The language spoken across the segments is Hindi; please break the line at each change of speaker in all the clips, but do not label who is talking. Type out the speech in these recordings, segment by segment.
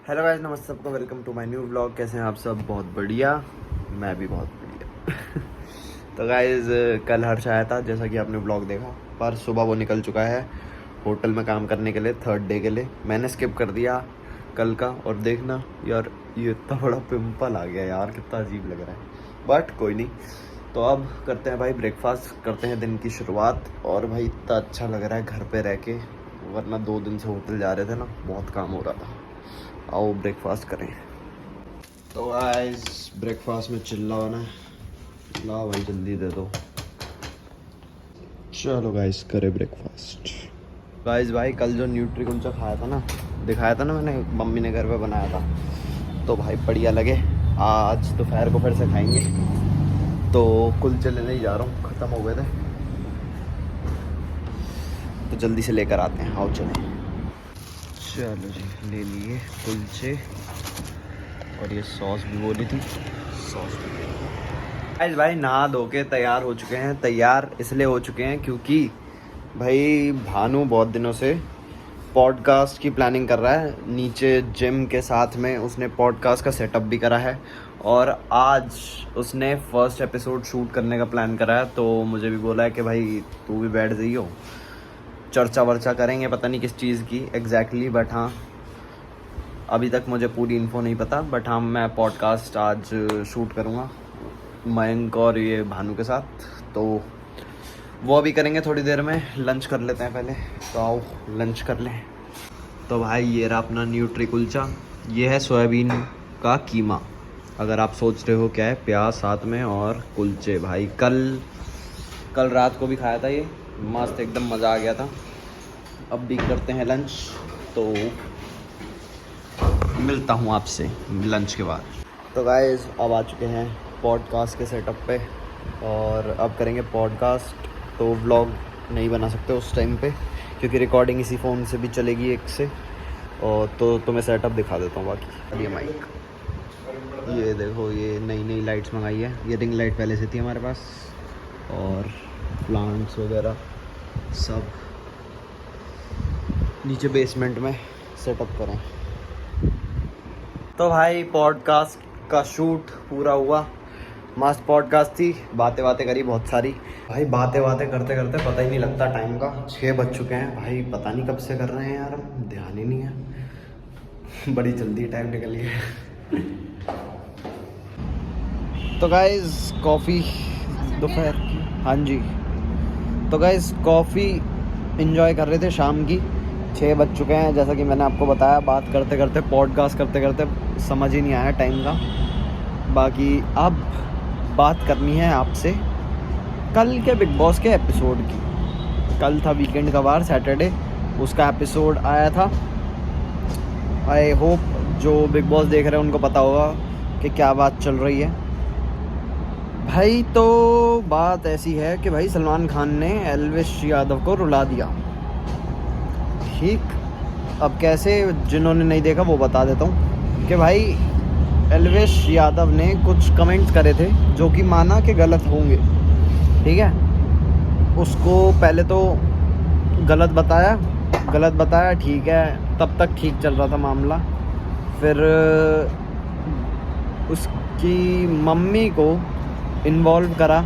हेलो गाइस, नमस्ते सबको। Welcome to my new vlog. कैसे हैं आप सब? बहुत बढ़िया, मैं भी बहुत बढ़िया। तो गाइस, कल हर्ष आया था, जैसा कि आपने व्लॉग देखा, पर सुबह वो निकल चुका है होटल में काम करने के लिए, 3rd डे के लिए। मैंने स्किप कर दिया कल का, और देखना यार, ये इतना बड़ा पिंपल आ गया यार, कितना अजीब लग रहा है, बट कोई नहीं। तो अब करते हैं भाई ब्रेकफास्ट, करते हैं दिन की शुरुआत। और भाई इतना अच्छा लग रहा है घर पे रह के, वरना 2 दिन से होटल जा रहे थे ना, बहुत काम हो रहा था। आओ ब्रेकफास्ट करें। तो गाइस, ब्रेकफास्ट में चिल्ला होना है, ला भाई जल्दी दे दो। चलो गाइस, करें ब्रेकफास्ट। गाइस भाई, कल जो न्यूट्री कुलचा खाया था ना, दिखाया था ना मैंने, मम्मी ने घर पे बनाया था, तो भाई बढ़िया लगे। आज दोपहर को फिर से खाएंगे, तो कुलचे लेने ही जा रहा हूँ, ख़त्म हो गए थे, तो जल्दी से लेकर आते हैं। आओ चलें। चलो जी, ले लिए कुलचे, और ये सॉस भी बोली थी, सॉस भी। गाइस भाई, नहा धो के तैयार हो चुके हैं। तैयार इसलिए हो चुके हैं क्योंकि भाई भानु बहुत दिनों से पॉडकास्ट की प्लानिंग कर रहा है। नीचे जिम के साथ में उसने पॉडकास्ट का सेटअप भी करा है, और आज उसने फर्स्ट एपिसोड शूट करने का प्लान करा है। तो मुझे भी बोला है कि भाई तू भी बैठ जाइयो, चर्चा वर्चा करेंगे, पता नहीं किस चीज़ की एग्जैक्टली, बट हाँ अभी तक मुझे पूरी इन्फो नहीं पता। बट हाँ, मैं पॉडकास्ट आज शूट करूँगा मयंक और ये भानु के साथ, तो वो अभी करेंगे थोड़ी देर में। लंच कर लेते हैं पहले, तो आओ लंच कर लें। तो भाई ये रहा अपना न्यूट्री कुलचा, ये है सोयाबीन का कीमा। अगर आप सोच रहे हो क्या है, प्याज साथ में और कुलचे। भाई कल रात को भी खाया था ये, मस्त एकदम मज़ा आ गया था। अब भी करते हैं लंच, तो मिलता हूँ आपसे लंच के बाद। तो गाइस, अब आ चुके हैं पॉडकास्ट के सेटअप पे, और अब करेंगे पॉडकास्ट। तो व्लॉग नहीं बना सकते उस टाइम पे, क्योंकि रिकॉर्डिंग इसी फ़ोन से भी चलेगी एक से। और तो तुम्हें सेटअप दिखा देता हूँ। बाकी ये माइक, ये देखो, ये नई लाइट्स मंगाई है। ये रिंग लाइट पहले से थी हमारे पास, और प्लांट्स वगैरह सब नीचे बेसमेंट में सेटअप करें। तो भाई पॉडकास्ट का शूट पूरा हुआ, मस्त पॉडकास्ट थी, बातें करी बहुत सारी। भाई बातें करते करते पता ही नहीं लगता टाइम का, 6 बज चुके हैं भाई, पता नहीं कब से कर रहे हैं यार, हम ध्यान ही नहीं है। बड़ी जल्दी टाइम निकल गया। तो गाइस, कॉफ़ी दोपहर की, हाँ जी, तो गाइस कॉफ़ी इन्जॉय कर रहे थे शाम की। 6 बज चुके हैं, जैसा कि मैंने आपको बताया। बात करते करते, पॉडकास्ट करते करते समझ ही नहीं आया टाइम का। बाकी अब बात करनी है आपसे कल के बिग बॉस के एपिसोड की। कल था वीकेंड का वार, सैटरडे, उसका एपिसोड आया था। आई होप जो बिग बॉस देख रहे हैं उनको पता होगा कि क्या बात चल रही है। भाई तो बात ऐसी है कि भाई सलमान खान ने एल्विश यादव को रुला दिया। ठीक, अब कैसे, जिन्होंने नहीं देखा वो बता देता हूँ कि भाई एल्विश यादव ने कुछ कमेंट्स करे थे जो कि माना कि गलत होंगे, ठीक है। उसको पहले तो गलत बताया, ठीक है, तब तक ठीक चल रहा था मामला। फिर उसकी मम्मी को इन्वॉल्व करा,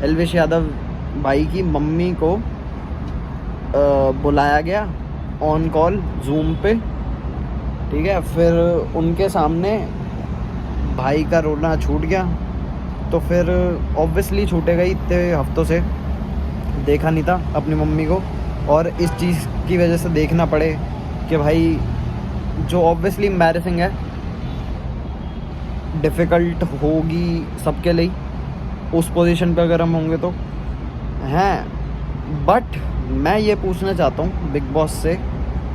एल्विश यादव भाई की मम्मी को बुलाया गया ऑन कॉल जूम पे, ठीक है। फिर उनके सामने भाई का रोना छूट गया, तो फिर ऑब्वियसली छूटेगा ही, इतने हफ्तों से देखा नहीं था अपनी मम्मी को, और इस चीज़ की वजह से देखना पड़े कि भाई जो ऑब्वियसली एम्बैरेसिंग है, डिफ़िकल्ट होगी सबके लिए उस पोजीशन पे अगर हम होंगे तो हैं। बट मैं ये पूछना चाहता हूँ बिग बॉस से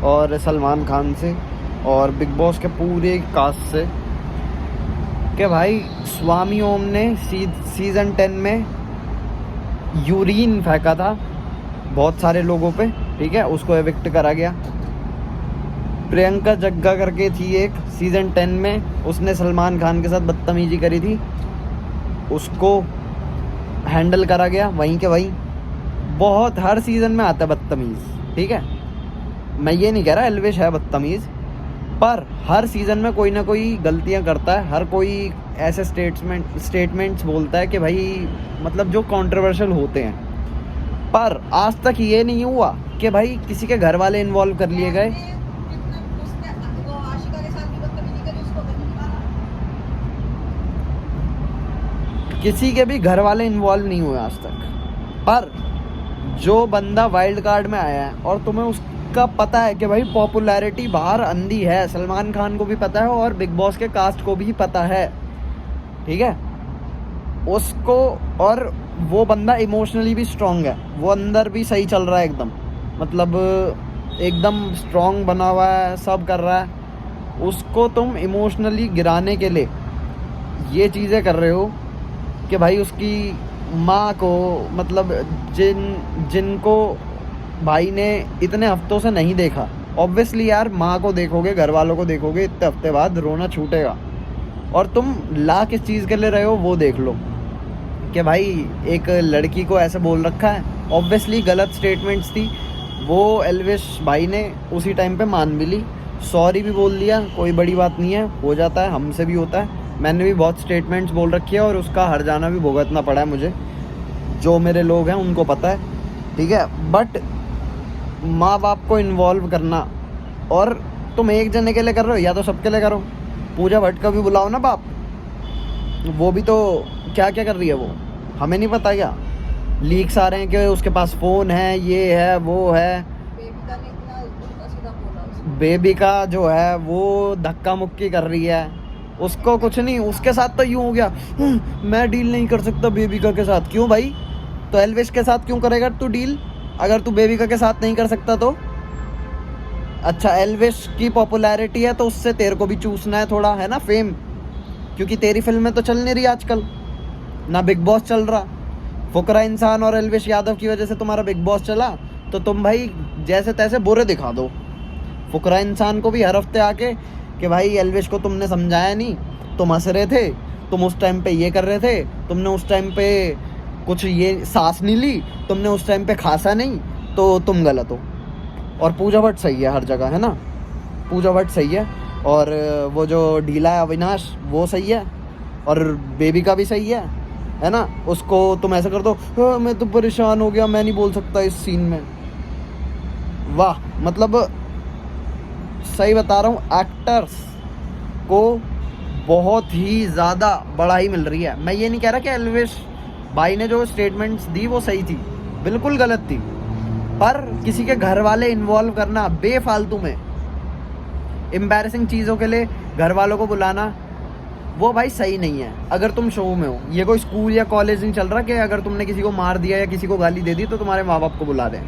और सलमान खान से और बिग बॉस के पूरे कास्ट से कि भाई स्वामी ओम ने सीज़न 10 में यूरिन फेंका था बहुत सारे लोगों पे, ठीक है, उसको एविक्ट करा गया। प्रियंका जग्गा करके थी एक, सीज़न 10 में उसने सलमान खान के साथ बदतमीजी करी थी, उसको हैंडल करा गया वहीं के वहीं। बहुत हर सीज़न में आता है बदतमीज़, ठीक है। मैं ये नहीं कह रहा एल्विश है बदतमीज़, पर हर सीज़न में कोई ना कोई गलतियां करता है, हर कोई ऐसे स्टेटमेंट्स बोलता है कि भाई मतलब जो कंट्रोवर्शियल होते हैं। पर आज तक ये नहीं हुआ कि भाई किसी के घर वाले इन्वॉल्व कर लिए गए। किसी के भी घर वाले इन्वॉल्व नहीं हुए आज तक। पर जो बंदा वाइल्ड कार्ड में आया है और तुम्हें उसका पता है कि भाई पॉपुलैरिटी बाहर अंधी है, सलमान खान को भी पता है और बिग बॉस के कास्ट को भी पता है, ठीक है, उसको, और वो बंदा इमोशनली भी स्ट्रांग है, वो अंदर भी सही चल रहा है एकदम, मतलब एकदम स्ट्रांग बना हुआ है, सब कर रहा है, उसको तुम इमोशनली गिराने के लिए ये चीज़ें कर रहे हो कि भाई उसकी माँ को, मतलब जिनको भाई ने इतने हफ्तों से नहीं देखा, ऑब्वियसली यार माँ को देखोगे, घर वालों को देखोगे, इतने हफ्ते बाद रोना छूटेगा। और तुम ला किस चीज़ के लिए रहे हो वो देख लो कि भाई एक लड़की को ऐसे बोल रखा है, ऑब्वियसली गलत स्टेटमेंट्स थी, वो एल्विश भाई ने उसी टाइम पे मान भी ली, सॉरी भी बोल दिया, कोई बड़ी बात नहीं है, हो जाता है, हमसे भी होता है, मैंने भी बहुत स्टेटमेंट्स बोल रखी है और उसका हर जाना भी भुगतना पड़ा है मुझे, जो मेरे लोग हैं उनको पता है, ठीक है। बट माँ बाप को इन्वॉल्व करना, और तुम एक जने के लिए कर रहे हो या तो सबके लिए करो। पूजा भट्ट का भी बुलाओ ना बाप, वो भी तो क्या क्या कर रही है, वो हमें नहीं पता क्या, लीक्स आ रहे हैं कि उसके पास फ़ोन है, ये है, वो है। बेबी का जो है वो धक्का मुक्की कर रही है, उसको कुछ नहीं, उसके साथ तो यूँ हो गया, मैं डील नहीं कर सकता बेबिका के साथ। क्यों भाई, तो एल्विश के साथ क्यों करेगा तू डील, अगर तू बेबिका के साथ नहीं कर सकता तो? अच्छा, एल्विश की पॉपुलैरिटी है तो उससे तेरे को भी चूसना है थोड़ा, है ना, फेम, क्योंकि तेरी फिल्में तो चल नहीं रही आजकल, ना बिग बॉस चल रहा। फुकरा इंसान और एल्विश यादव की वजह से तुम्हारा बिग बॉस चला, तो तुम भाई जैसे तैसे बुरे दिखा दो। फुकरा इंसान को भी हर हफ्ते आके कि भाई एल्विश को तुमने समझाया नहीं, तुम हंस रहे थे, तुम उस टाइम पे ये कर रहे थे, तुमने उस टाइम पे कुछ ये सांस नहीं ली, तुमने उस टाइम पे खासा नहीं, तो तुम गलत हो। और पूजा भट्ट सही है हर जगह, है ना, पूजा भट्ट सही है, और वो जो ढीला है अविनाश वो सही है, और बेबी का भी सही है ना। उसको तुम ऐसा कर दो, हाँ, मैं तो परेशान हो गया, मैं नहीं बोल सकता इस सीन में। वाह, मतलब सही बता रहा हूँ, एक्टर्स को बहुत ही ज़्यादा बड़ाई मिल रही है। मैं ये नहीं कह रहा कि एल्विश भाई ने जो स्टेटमेंट्स दी वो सही थी, बिल्कुल गलत थी, पर किसी के घर वाले इन्वॉल्व करना बेफालतू में, एम्बैरेसिंग चीज़ों के लिए घर वालों को बुलाना, वो भाई सही नहीं है। अगर तुम शो में हो, ये कोई स्कूल या कॉलेज नहीं चल रहा कि अगर तुमने किसी को मार दिया या किसी को गाली दे दी तो तुम्हारे माँ बाप को बुला दें।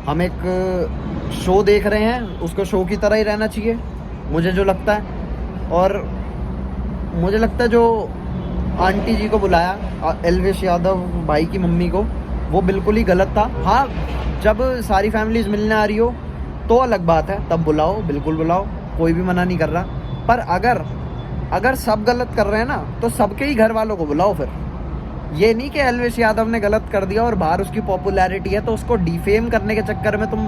हम एक शो देख रहे हैं, उसको शो की तरह ही रहना चाहिए, मुझे जो लगता है। और मुझे लगता है जो आंटी जी को बुलाया, एल्विश यादव भाई की मम्मी को, वो बिल्कुल ही गलत था। हाँ, जब सारी फैमिलीज मिलने आ रही हो तो अलग बात है, तब बुलाओ, बिल्कुल बुलाओ, कोई भी मना नहीं कर रहा। पर अगर सब गलत कर रहे हैं ना, तो सबके ही घर वालों को बुलाओ। फिर ये नहीं कि एल्विश यादव ने गलत कर दिया और बाहर उसकी पॉपुलैरिटी है तो उसको डिफेम करने के चक्कर में तुम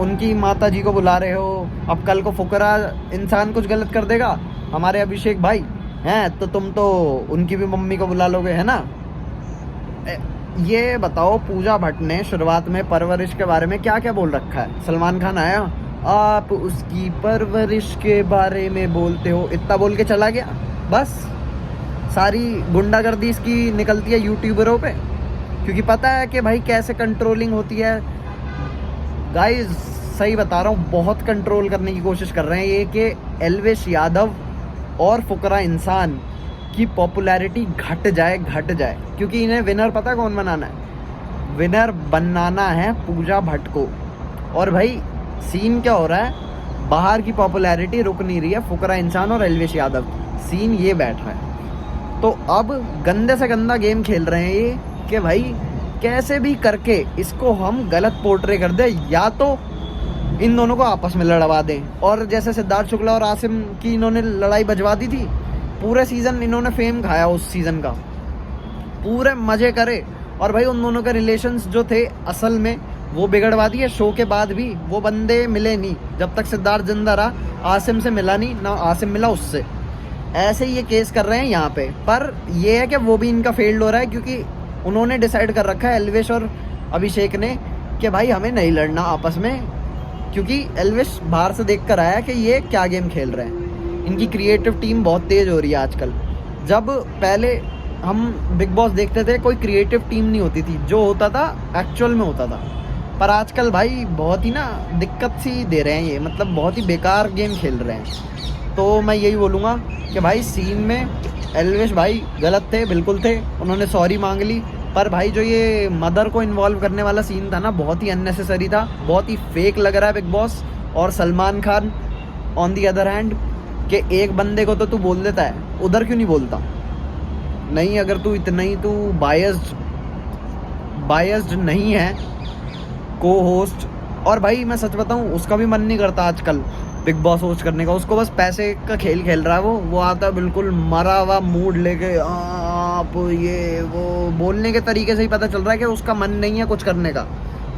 उनकी माता जी को बुला रहे हो। अब कल को फुकरा इंसान कुछ गलत कर देगा, हमारे अभिषेक भाई हैं, तो तुम तो उनकी भी मम्मी को बुला लोगे, है ना। ये बताओ, पूजा भट्ट ने शुरुआत में परवरिश के बारे में क्या क्या बोल रखा है? सलमान खान आया, आप उसकी परवरिश के बारे में बोलते हो, इतना बोल के चला गया, बस सारी गुंडागर्दी इसकी निकलती है यूट्यूबरों पे, क्योंकि पता है कि भाई कैसे कंट्रोलिंग होती है। गाइस सही बता रहा हूँ, बहुत कंट्रोल करने की कोशिश कर रहे हैं ये कि एल्विश यादव और फुकरा इंसान की पॉपुलैरिटी घट जाए, क्योंकि इन्हें विनर पता है कौन बनाना है? विनर बनाना है पूजा भट्ट को। और भाई सीन क्या हो रहा है, बाहर की पॉपुलैरिटी रुक नहीं रही है, फुकरा इंसान और एल्विश यादव, सीन ये बैठ रहा है। तो अब गंदे से गंदा गेम खेल रहे हैं ये कि भाई कैसे भी करके इसको हम गलत पोर्ट्रे कर दे, या तो इन दोनों को आपस में लड़वा दें। और जैसे सिद्धार्थ शुक्ला और आसिम की इन्होंने लड़ाई बजवा दी थी, पूरे सीज़न इन्होंने फेम खाया उस सीज़न का, पूरे मज़े करे। और भाई उन दोनों के रिलेशंस जो थे असल में
वो बिगड़वा दिए। शो के बाद भी वो बंदे मिले नहीं, जब तक सिद्धार्थ जिंदा रहा आसिम से मिला नहीं, ना आसिम मिला उससे। ऐसे ही ये केस कर रहे हैं यहाँ पे। पर ये है कि वो भी इनका फेल्ड हो रहा है, क्योंकि उन्होंने डिसाइड कर रखा है एल्विश और अभिषेक ने कि भाई हमें नहीं लड़ना आपस में, क्योंकि एल्विश बाहर से देख कर आया कि ये क्या गेम खेल रहे हैं। इनकी क्रिएटिव टीम बहुत तेज़ हो रही है आजकल। जब पहले हम बिग बॉस देखते थे कोई क्रिएटिव टीम नहीं होती थी, जो होता था एक्चुअल में होता था। पर आजकल भाई बहुत ही ना दिक्कत सी दे रहे हैं ये, मतलब बहुत ही बेकार गेम खेल रहे हैं। तो मैं यही बोलूँगा कि भाई सीन में एल्विश भाई गलत थे, बिल्कुल थे, उन्होंने सॉरी मांग ली। पर भाई जो ये मदर को इन्वॉल्व करने वाला सीन था ना, बहुत ही अननेसेसरी था, बहुत ही फेक लग रहा है बिग बॉस। और Salman Khan on the other hand, कि एक बंदे को तो तू बोल देता है, उधर क्यों नहीं बोलता? नहीं, अगर तू इतना ही तू बायस्ड नहीं है को होस्ट। और भाई मैं सच बताऊं, उसका भी मन नहीं करता आजकल बिग बॉस होस्ट करने का। उसको बस पैसे का खेल खेल रहा है वो आता है बिल्कुल मरा हुआ मूड लेके, आप ये वो बोलने के तरीके से ही पता चल रहा है कि उसका मन नहीं है कुछ करने का।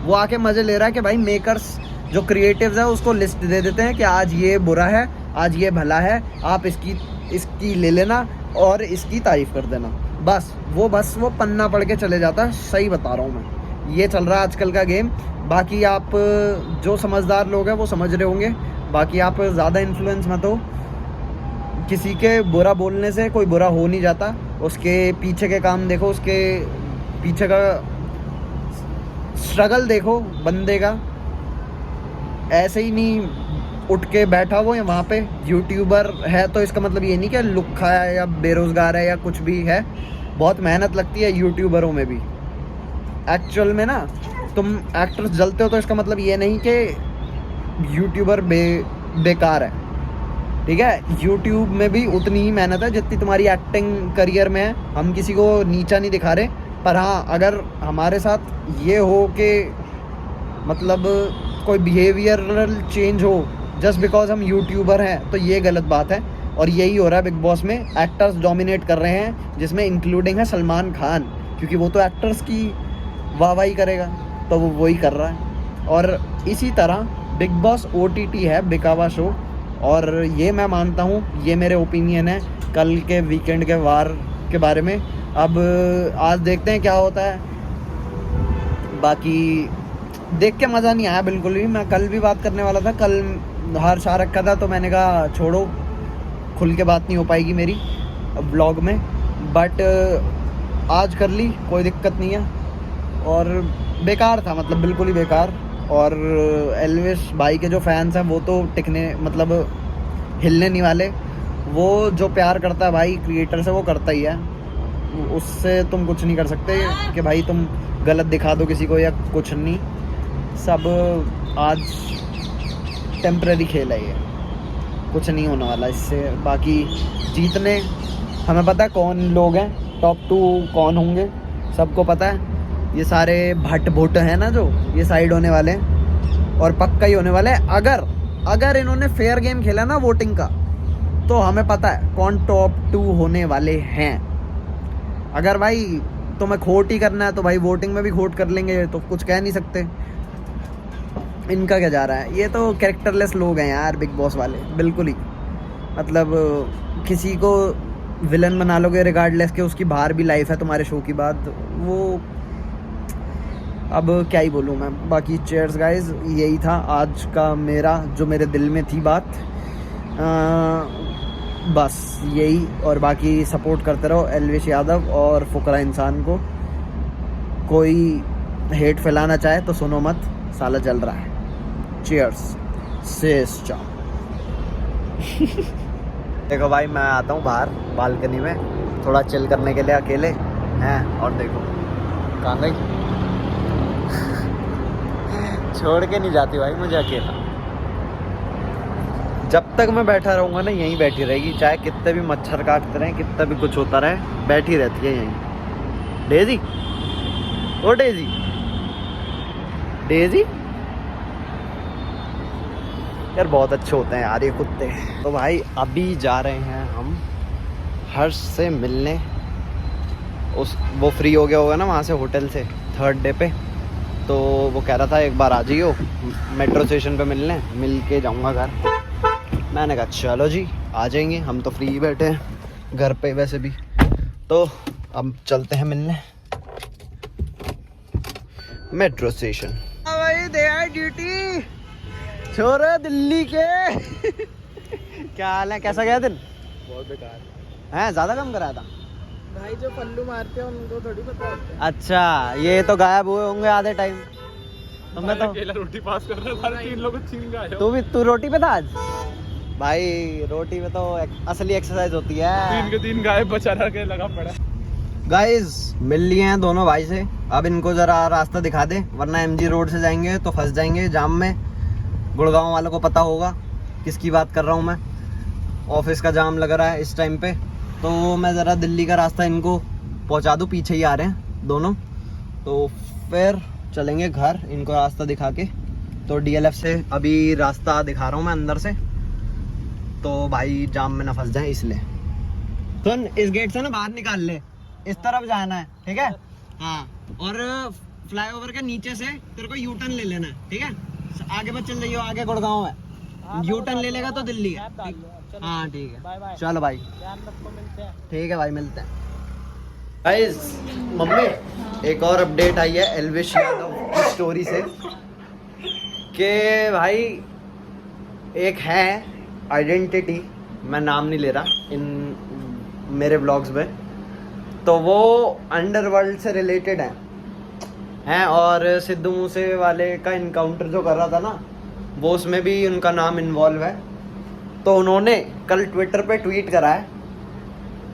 वो आके मज़े ले रहा है कि भाई मेकर्स जो क्रिएटिव्स है उसको लिस्ट दे देते हैं कि आज ये बुरा है, आज ये भला है, आप इसकी ले लेना और इसकी तारीफ कर देना। बस वो पन्ना पढ़ के चले जाता है। सही बता रहा हूँ मैं, ये चल रहा है आजकल का गेम। बाकी आप जो समझदार लोग हैं वो समझ रहे होंगे। बाकी आप ज़्यादा इन्फ्लुएंस मत हो, किसी के बुरा बोलने से कोई बुरा हो नहीं जाता। उसके पीछे के काम देखो, उसके पीछे का स्ट्रगल देखो बंदे का। ऐसे ही नहीं उठ के बैठा वो वहाँ पे यूट्यूबर है तो इसका मतलब ये नहीं कि लुक्खा है या बेरोज़गार है या कुछ भी है। बहुत मेहनत लगती है यूट्यूबरों में भी। एक्चुअल में ना तुम एक्टर्स जलते हो तो इसका मतलब ये नहीं कि यूट्यूबर बेकार है, ठीक है? यूट्यूब में भी उतनी ही मेहनत है जितनी तुम्हारी एक्टिंग करियर में है। हम किसी को नीचा नहीं दिखा रहे, पर हाँ अगर हमारे साथ ये हो कि मतलब कोई बिहेवियरल चेंज हो जस्ट बिकॉज हम यूट्यूबर हैं, तो ये गलत बात है। और यही हो रहा है बिग बॉस में। एक्टर्स डोमिनेट कर रहे हैं, जिसमें इंक्लूडिंग है सलमान खान, क्योंकि वो तो एक्टर्स की वाहवाही करेगा, तो वो वही कर रहा है। और इसी तरह बिग बॉस OTT है, बिकावा शो। और ये मैं मानता हूँ, ये मेरे ओपिनियन है कल के वीकेंड के वार के बारे में। अब आज देखते हैं क्या होता है। बाकी देख के मज़ा नहीं आया बिल्कुल भी। मैं कल भी बात करने वाला था, कल हार शाह रखा था, तो मैंने कहा छोड़ो, खुल के बात नहीं हो पाएगी मेरी व्लॉग में। बट आज कर ली, कोई दिक्कत नहीं है। और बेकार था, मतलब बिल्कुल ही बेकार। और एल्विश भाई के जो फैंस हैं वो तो टिकने मतलब हिलने नहीं वाले। वो जो प्यार करता है भाई क्रिएटर से, वो करता ही है, उससे तुम कुछ नहीं कर सकते कि भाई तुम गलत दिखा दो किसी को या कुछ नहीं। सब आज टेम्परेरी खेल है, ये कुछ नहीं होने वाला इससे। बाकी जीतने हमें पता है कौन लोग हैं, टॉप 2 कौन होंगे सबको पता है। ये सारे भट्ट भुट हैं ना जो ये साइड होने वाले हैं, और पक्का ही होने वाले हैं। अगर इन्होंने फेयर गेम खेला ना वोटिंग का, तो हमें पता है कौन टॉप 2 होने वाले हैं। अगर भाई तुम्हें खोट ही करना है तो भाई वोटिंग में भी खोट कर लेंगे, तो कुछ कह नहीं सकते। इनका क्या जा रहा है, ये तो कैरेक्टरलेस लोग हैं यार बिग बॉस वाले, बिल्कुल ही। मतलब किसी को विलन बना लोगे रिगार्डलेस के उसकी बाहर भी लाइफ है तुम्हारे शो की बात, वो अब क्या ही बोलूँ मैं। बाकी चेयर्स गाइज, यही था आज का मेरा जो मेरे दिल में थी बात। बस यही। और बाकी सपोर्ट करते रहो एल्विश यादव और फुकरा इंसान को। कोई हेट फैलाना चाहे तो सुनो मत, साला जल रहा है। चीयर्स सेस चाओ। देखो भाई, मैं आता हूँ बाहर बालकनी में थोड़ा चिल करने के लिए अकेले हैं, और देखो कहाँ गई। छोड़ के नहीं जाती भाई मुझे अकेला। जब तक मैं बैठा रहूँगा ना यहीं बैठी रहेगी, चाहे कितने भी मच्छर काटते रहें, कितना भी कुछ होता रहे, बैठी रहती है यहीं। डेजी, ओ डेजी, डेजी यार बहुत अच्छे होते हैं यार ये कुत्ते। तो भाई अभी जा रहे हैं हम हर्ष से मिलने। वो फ्री हो गया होगा ना वहाँ से, होटल से 3rd डे पे। तो वो कह रहा था एक बार आ जाइयो मेट्रो स्टेशन पे मिलने, मिल के जाऊँगा घर। मैंने कहा चलो जी आ जाएंगे, हम तो फ्री बैठे हैं घर पे वैसे भी, तो अब चलते हैं मिलने मेट्रो स्टेशन। भाई दे आर ड्यूटी छोरे दिल्ली के। क्या हाल है, कैसा गया दिन?
बहुत बेकार
हैं, ज़्यादा कम कराया था
भाई, जो पल्लू मारते हैं उनको थोड़ी पता होता है।
अच्छा, ये तो गायब हुए होंगे आधे टाइम। तुम्हें तो
अकेला रोटी पास कर रहा था, 3 लोग छीन के आए हो।
तू रोटी पे था आज? भाई रोटी पे तो असली एक्सरसाइज होती है।
3 के 3 गायब, बेचारा के लगा पड़ा।
गाइस मिल लिए हैं दोनों भाई से, अब इनको जरा रास्ता दिखा दे, वरना एमजी रोड से जाएंगे तो फंस जाएंगे जाम में। गुड़गांव वालों को पता होगा किसकी बात कर रहा हूँ मैं। ऑफिस का जाम लग रहा है इस टाइम पे, तो मैं ज़रा दिल्ली का रास्ता इनको पहुँचा दूँ, पीछे ही आ रहे हैं दोनों, तो फिर चलेंगे घर इनको रास्ता दिखा के। तो डीएलएफ से अभी रास्ता दिखा रहा हूँ मैं अंदर से, तो भाई जाम में ना फंस जाए इसलिए। सुन, इस गेट से ना बाहर निकाल ले, इस तरफ जाना है, ठीक है? हाँ, और फ्लाईओवर के नीचे से तेरे को यू टर्न ले लेना है, ठीक है? आगे बस चल जाइयो, आगे गुड़गांव है, यू टर्न ले लेगा तो दिल्ली है। हाँ ठीक है, चलो भाई, ठीक है भाई, मिलते हैं। गाइस मम्मी, एक और अपडेट आई है एल्विश यादव की स्टोरी से कि भाई एक है आइडेंटिटी, मैं नाम नहीं ले रहा इन मेरे ब्लॉग्स में, तो वो अंडरवर्ल्ड से रिलेटेड हैं और सिद्धू मूसे वाले का इनकाउंटर जो कर रहा था ना, वो उसमें भी उनका नाम इन्वॉल्व है। तो उन्होंने कल ट्विटर पे ट्वीट करा है,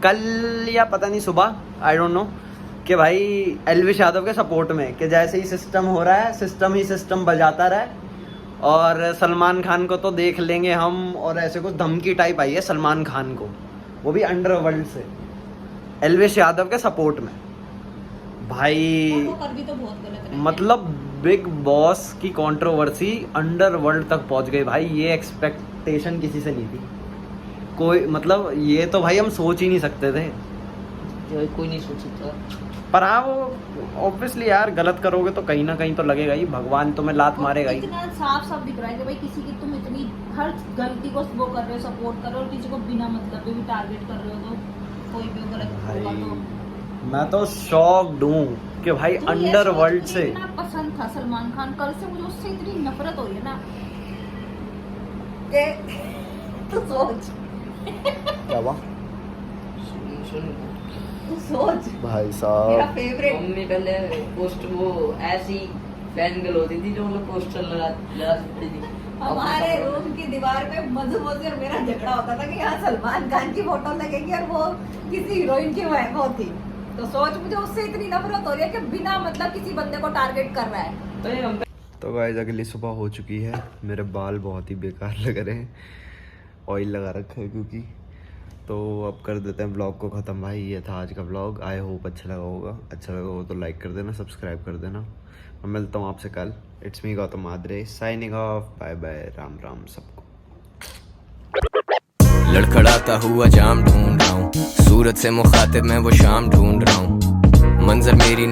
कल या पता नहीं सुबह, आई डोंट नो, कि भाई एल्विश यादव के सपोर्ट में, कि जैसे ही सिस्टम हो रहा है सिस्टम ही सिस्टम बजाता रहे, और सलमान खान को तो देख लेंगे हम, और ऐसे कुछ धमकी टाइप आई है सलमान खान को, वो भी अंडरवर्ल्ड से, एल्विश यादव के सपोर्ट में। भाई
भी तो बहुत गलत है।
मतलब बिग बॉस की कंट्रोवर्सी अंडरवर्ल्ड तक पहुंच गई भाई, ये एक्सपेक्टेशन किसी से नहीं थी कोई, मतलब ये तो भाई हम सोच ही नहीं सकते थे,
कोई नहीं सोच सकता।
पर हाँ वो ऑब्वियसली यार गलत करोगे तो कहीं ना कहीं तो लगेगा ही, भगवान तुम्हें लात मारेगा ही।
इतना साफ साफ दिख रहा है कि भाई किसी की तुम इतनी हर गलती को वो कर रहे हो, सपोर्ट कर रहे हो, और किसी को बिना मतलब भी टारगेट कर रहे हो, तो कोई भी गलत होगा तो
मैं तो शॉक्ड हूँ कि भाई अंडरवर्ल्ड से
इतना पसंद था सलमान खान, कल से मुझे उससे इतनी नफरत हो रही है ना कि तो सोच
क्या हुआ
सोच
भाई
मेरा
साहब।
फेवरेट।
मम्मी पहले पोस्ट वो ऐसी फैन गर्ल होती थी जो मतलब पोस्टर लगा सकती थी।
हमारे रूम की दीवार पे मधु और मेरा झगड़ा होता था कि यहाँ सलमान खान की फोटो लगेगी और वो किसी हीरोइन की वो थी। तो सोच, मुझे उससे इतनी नफरत हो रही है कि बिना मतलब किसी बंदे को टारगेट कर रहा है।
तो ये हम
तो गाइस अगली सुबह हो चुकी है, मेरे बाल बहुत ही बेकार लग रहे हैं, ऑयल लगा रखा है क्योंकि। तो अब कर देते हैं ब्लॉग को ख़त्म भाई, ये था आज का ब्लॉग, आई होप अच्छा लगा होगा, अच्छा लगा हो तो लाइक कर देना, सब्सक्राइब कर देना। मैं मिलता हूँ आपसे कल, it's me Gautam Madre signing off, bye bye, Ram Ram सबको।
लड़खड़ाता हुआ जाम ढूंढ रहा हूँ, सूरत से मुखातिब मैं वो शाम ढूंढ रहा हूँ, मंजर मेरी